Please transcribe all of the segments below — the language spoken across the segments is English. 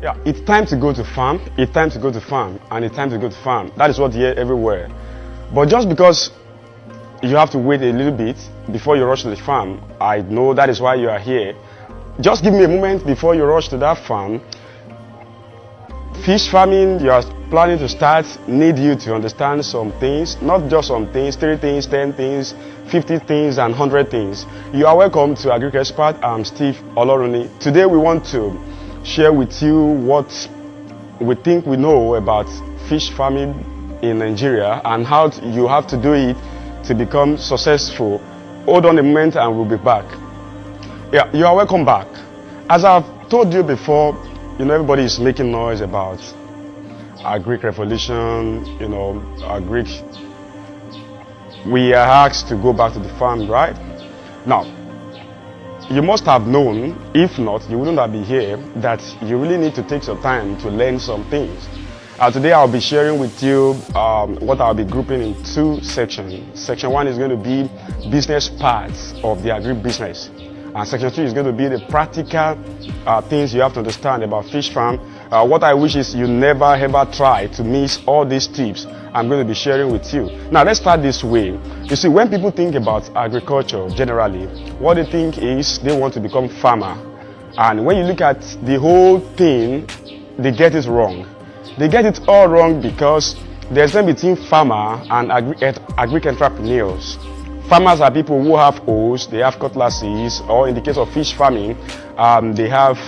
Yeah, it's time to go to farm. It's time to go to farm, and it's time to go to farm. That is what you hear everywhere. But just because you have to wait a little bit before you rush to the farm, I know that is why you are here. Just give me a moment before you rush to that farm. Fish farming you are planning to start need you to understand some things, not just some things, 3 things, 10 things, 50 things, and 100 things. You are welcome to Agric Expert. I'm Steve Oloruni. Today we want to share with you what we think we know about fish farming in Nigeria and how you have to do it to become successful. Hold on a moment and we'll be back. Yeah, you are welcome back. As I've told you before, everybody is making noise about Agric revolution, Agric. We are asked to go back to the farm, right? Now, you must have known, if not, you wouldn't have been here, that you really need to take some time to learn some things. Today I'll be sharing with you what I'll be grouping in 2 sections. Section 1 is going to be business parts of the agri business. And section 2 is going to be the practical things you have to understand about fish farm. What I wish is you never ever try to miss all these tips I'm going to be sharing with you. Now let's start this way. You see, when people think about agriculture generally, what they think is they want to become farmer. And when you look at the whole thing, they get it wrong. They get it all wrong because there's a difference between farmer and agric entrepreneurs. Farmers are people who have hoes, they have cutlasses, or in the case of fish farming, they have,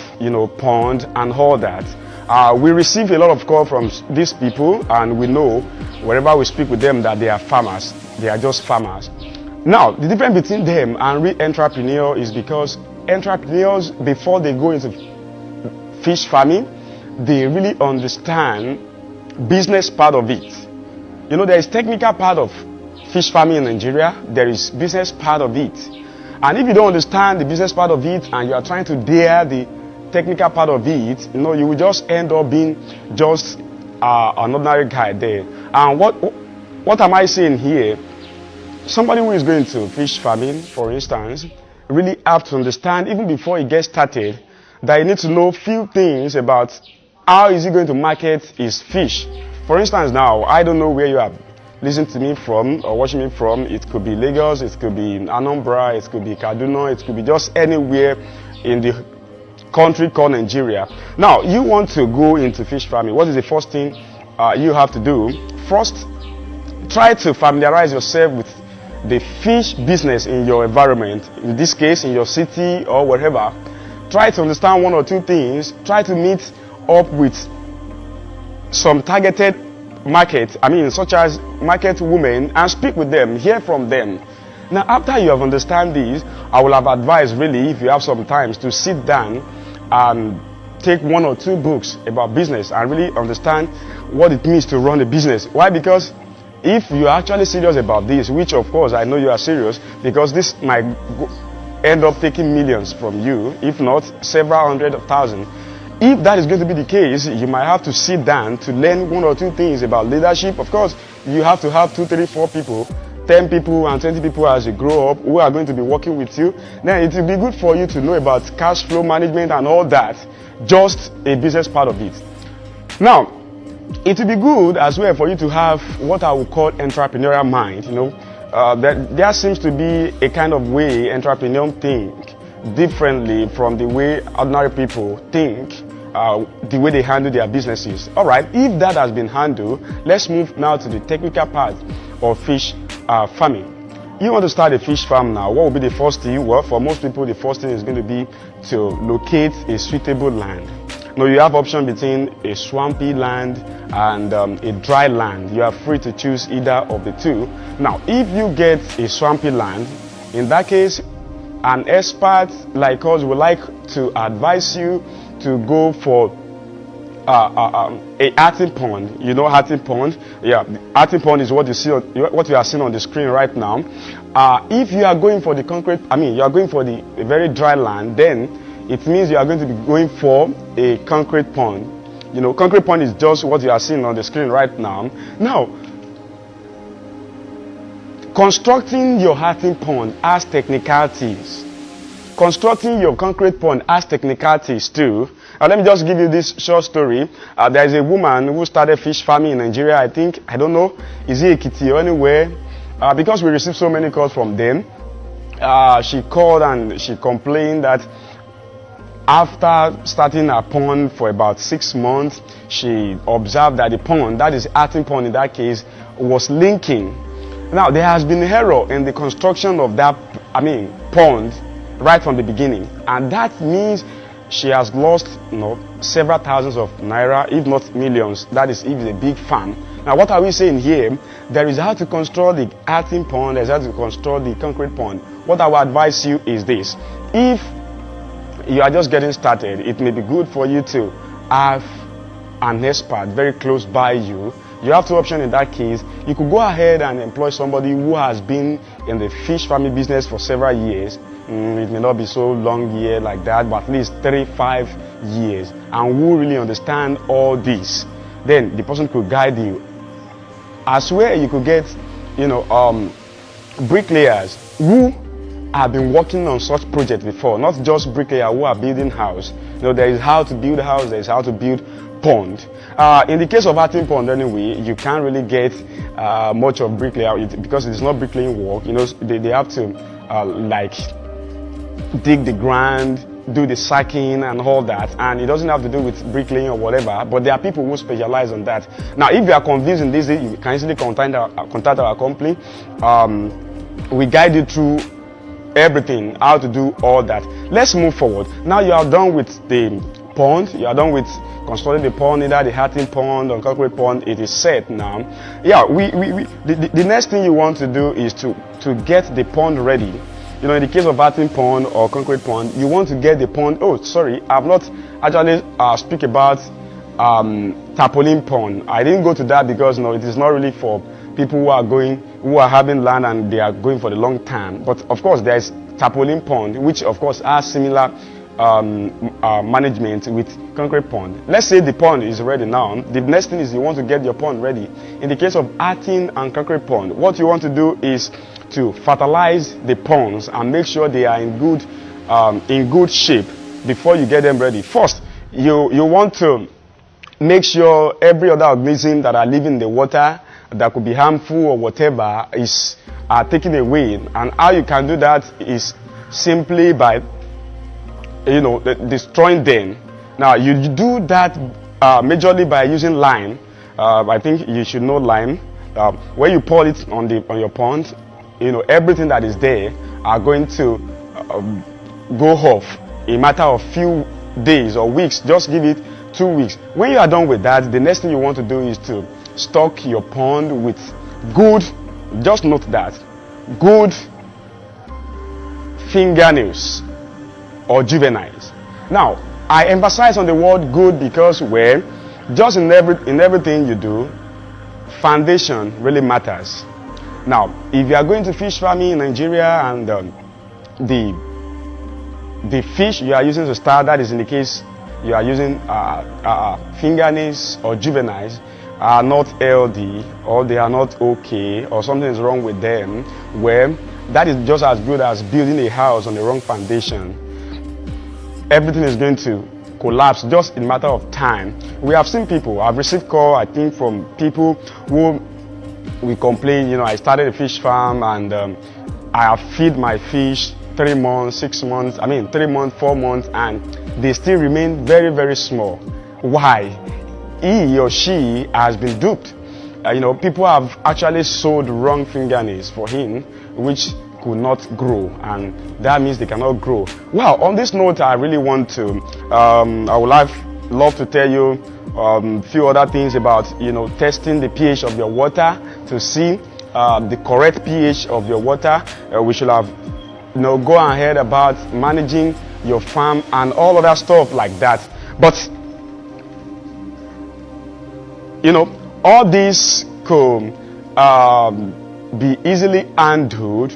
pond and all that. We receive a lot of call from these people, and we know wherever we speak with them that they are farmers. They are just farmers. Now, the difference between them and real entrepreneur is because entrepreneurs, before they go into fish farming, they really understand business part of it. There is technical part of fish farming in Nigeria. There is business part of it. And if you don't understand the business part of it and you are trying to dare the technical part of it, you will just end up being just an ordinary guy there. And what am I saying here? Somebody who is going to fish farming, for instance, really have to understand, even before he gets started, that he needs to know few things about how is he going to market his fish. For instance, now, I don't know where you are listening to me from or watching me from. It could be Lagos, it could be Anambra, it could be Kaduna, it could be just anywhere in the country called Nigeria. Now, you want to go into fish farming. What is the first thing you have to do? First, try to familiarize yourself with the fish business in your environment. In this case, in your city or wherever. Try to understand 1 or 2 things. Try to meet up with some targeted market, such as market women, and speak with them, hear from them. Now, after you have understand this, I will have advised really, if you have some time, to sit down and take 1 or 2 books about business and really understand what it means to run a business. Why? Because if you are actually serious about this, which of course I know you are serious, because this might end up taking millions from you, if not several hundred of thousands. If that is going to be the case, you might have to sit down to learn 1 or 2 things about leadership. Of course, you have to have 2, 3, 4 people, 10 people and 20 people as you grow up who are going to be working with you. Then it will be good for you to know about cash flow management and all that, just a business part of it. Now, it will be good as well for you to have what I would call entrepreneurial mind. There seems to be a kind of way entrepreneurs think differently from the way ordinary people think, the way they handle their businesses. All right, if that has been handled, let's move now to the technical part of fish farming. You want to start a fish farm now. What will be the first thing? Well, for most people, the first thing is going to be to locate a suitable land. Now, you have option between a swampy land and a dry land. You are free to choose either of the 2. Now, if you get a swampy land, in that case, an expert like us would like to advise you to go for a arting pond. Arting pond? Yeah, arting pond is what you are seeing on the screen right now. If you are going for the concrete, you are going for the very dry land, then it means you are going to be going for a concrete pond. Concrete pond is just what you are seeing on the screen right now. Now, constructing your arting pond has technicalities. Constructing your concrete pond has technicalities too. Let me just give you this short story. There is a woman who started fish farming in Nigeria. I think, I don't know, is it Ekiti or anywhere? Because we received so many calls from them. She called and she complained that after starting a pond for about 6 months, she observed that the pond, that is earthen pond in that case, was leaking. Now, there has been error in the construction of that, pond right from the beginning. And that means she has lost, several thousands of naira, if not millions. That is if it's a big farm. Now, what are we saying here? There is how to construct the earthen pond, there is how to construct the concrete pond. What I would advise you is this. If you are just getting started, it may be good for you to have an expert very close by you. You have two options in that case. You could go ahead and employ somebody who has been in the fish farming business for several years. It may not be so long year like that, but at least 3-5 years, and who really understand all this. Then the person could guide you. As well, you could get, bricklayers who have been working on such projects before, not just bricklayers who are building house. There is how to build a house, there is how to build pond. In the case of earthen pond anyway, you can't really get much of bricklayer because it is not bricklaying work. They have to dig the ground, do the sacking and all that, and it doesn't have to do with bricklaying or whatever, but there are people who specialize on that. Now, if you are confused in this, you can easily contact our company. We guide you through everything, how to do all that. Let's move forward. Now you are done with the pond, you are done with constructing the pond, either the earthen pond or concrete pond. It is set now. Yeah, the next thing you want to do is to get the pond ready. In the case of earthen pond or concrete pond, you want to get the pond. Oh, sorry, I've not actually speak about tarpaulin pond. I didn't go to that because it is not really for people who are having land and they are going for the long term. But of course, there is tarpaulin pond, which of course has similar management with concrete pond. Let's say the pond is ready now. The next thing is you want to get your pond ready. In the case of earthen and concrete pond, what you want to do is to fertilize the ponds and make sure they are in good shape before you get them ready. First, you want to make sure every other organism that are living in the water that could be harmful or whatever is taken away. And how you can do that is simply by destroying them. Now you do that majorly by using lime. I think you should know lime. When you pour it on your pond, everything that is there are going to go off in a matter of few days or weeks. Just give it 2 weeks. When you are done with that, the next thing you want to do is to stock your pond with good, just note that, good fingernails or juveniles. Now, I emphasize on the word good because just in everything you do, foundation really matters. Now, if you are going to fish farming in Nigeria and the fish you are using to start, that is in the case you are using fingernails or juveniles, are not healthy or they are not okay or something is wrong with them, that is just as good as building a house on the wrong foundation. Everything is going to collapse just in a matter of time. We have seen people, I've received call, I think, from people who we complain, I started a fish farm and I have feed my fish 3 months, 6 months, 3 months, 4 months, and they still remain very, very small. Why? He or she has been duped. People have actually sold wrong fingernails for him, which could not grow, and that means they cannot grow. Well, on this note, I really want to, I would love to tell you a few other things about, testing the pH of your water to see the correct pH of your water. We should have, go ahead about managing your farm and all other stuff like that. But, all this could be easily handled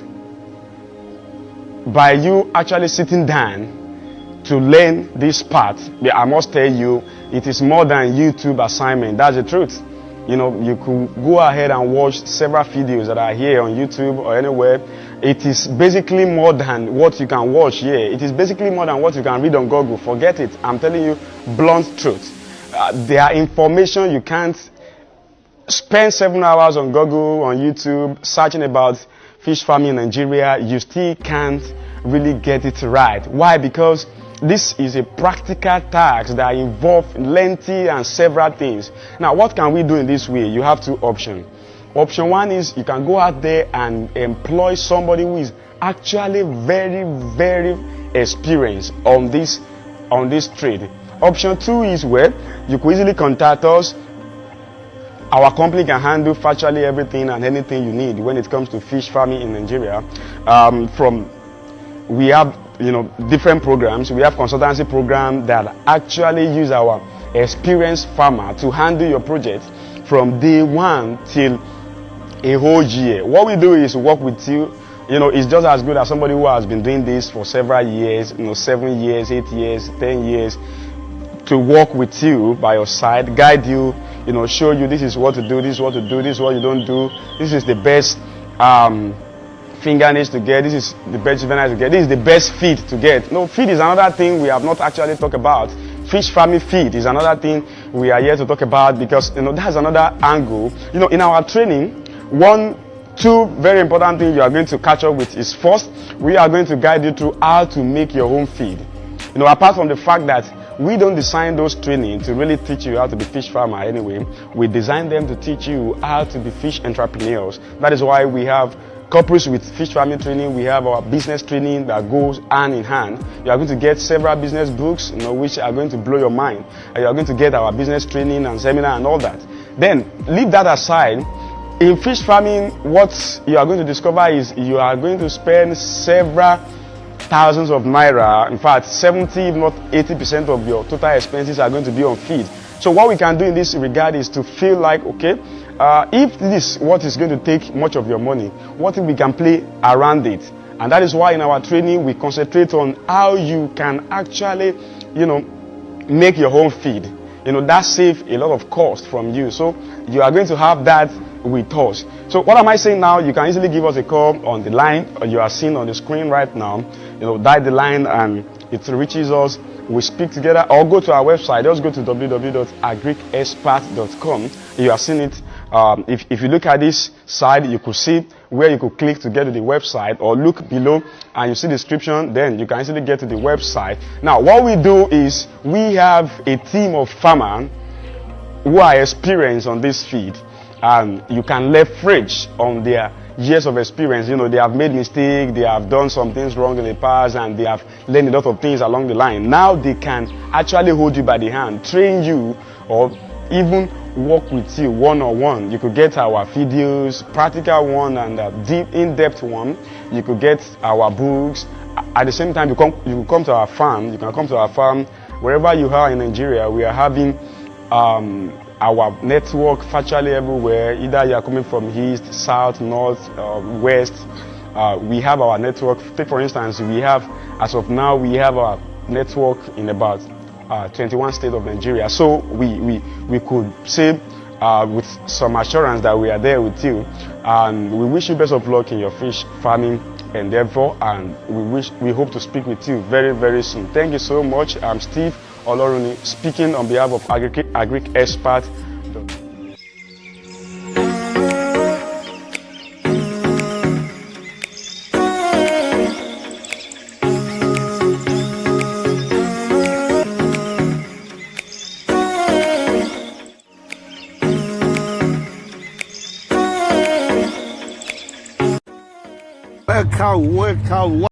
by you actually sitting down to learn this part. I must tell you, it is more than YouTube assignment. That's the truth. You know, you could go ahead and watch several videos that are here on YouTube or anywhere. It is basically more than what you can watch here. It is basically more than what you can read on Google. Forget it. I'm telling you blunt truth. There are information you can't spend 7 hours on Google, on YouTube, searching about fish farming in Nigeria. You still can't really get it right. Why? Because this is a practical task that involves lengthy and several things. Now, what can we do in this way? You have two options. Option one is you can go out there and employ somebody who is actually very, very experienced on this trade. Option two is where you could easily contact us. Our company can handle virtually everything and anything you need when it comes to fish farming in Nigeria. We have different programs. We have consultancy programs that actually use our experienced farmer to handle your project from day one till a whole year. What we do is work with you. It's just as good as somebody who has been doing this for several years, 7 years, 8 years, 10 years, to work with you by your side, guide you, show you this is what to do, this is what to do, this is what you don't do, this is the best fingernails to get, this is the best juveniles to get, this is the best feed to get. No, feed is another thing we have not actually talked about. Fish farming feed is another thing we are here to talk about, because that's another angle. In our training, two very important things you are going to catch up with is, first, we are going to guide you through how to make your own feed. Apart from the fact that we don't design those training to really teach you how to be fish farmer anyway, we design them to teach you how to be fish entrepreneurs. That is why we have couples with fish farming training. We have our business training that goes hand in hand. You are going to get several business books, which are going to blow your mind. You are going to get our business training and seminar and all that. Then leave that aside. In fish farming, what you are going to discover is you are going to spend several thousands of naira. In fact, 70 if not 80% of your total expenses are going to be on feed. So what we can do in this regard is to feel like, okay, if this is what is going to take much of your money, what if we can play around it? And that is why in our training we concentrate on how you can actually, make your own feed. That saves a lot of cost from you. So you are going to have that with us. So what am I saying now? You can easily give us a call on the line you are seeing on the screen right now. Dial the line and it reaches us. We speak together, or go to our website. Just go to www.agricexpert.com. You are seeing it. If you look at this side, you could see where you could click to get to the website, or look below and you see the description, then you can easily get to the website. Now, what we do is we have a team of farmers who are experienced on this feed, and you can leverage on their years of experience. They have made mistakes, they have done some things wrong in the past, and they have learned a lot of things along the line. Now they can actually hold you by the hand, train you, or even work with you one-on-one. You could get our videos, practical one and deep, in-depth one. You could get our books. At the same time, you can come to our farm. You can come to our farm wherever you are in Nigeria. We are having our network virtually everywhere. Either you are coming from east, south, north, west. We have our network. Take for instance, as of now, we have our network in about 21 states of Nigeria. So we could say with some assurance that we are there with you, and we wish you best of luck in your fish farming endeavor, and we hope to speak with you very, very soon. Thank you so much. I'm Steve Oloruni, speaking on behalf of Agric Expert. Welcome.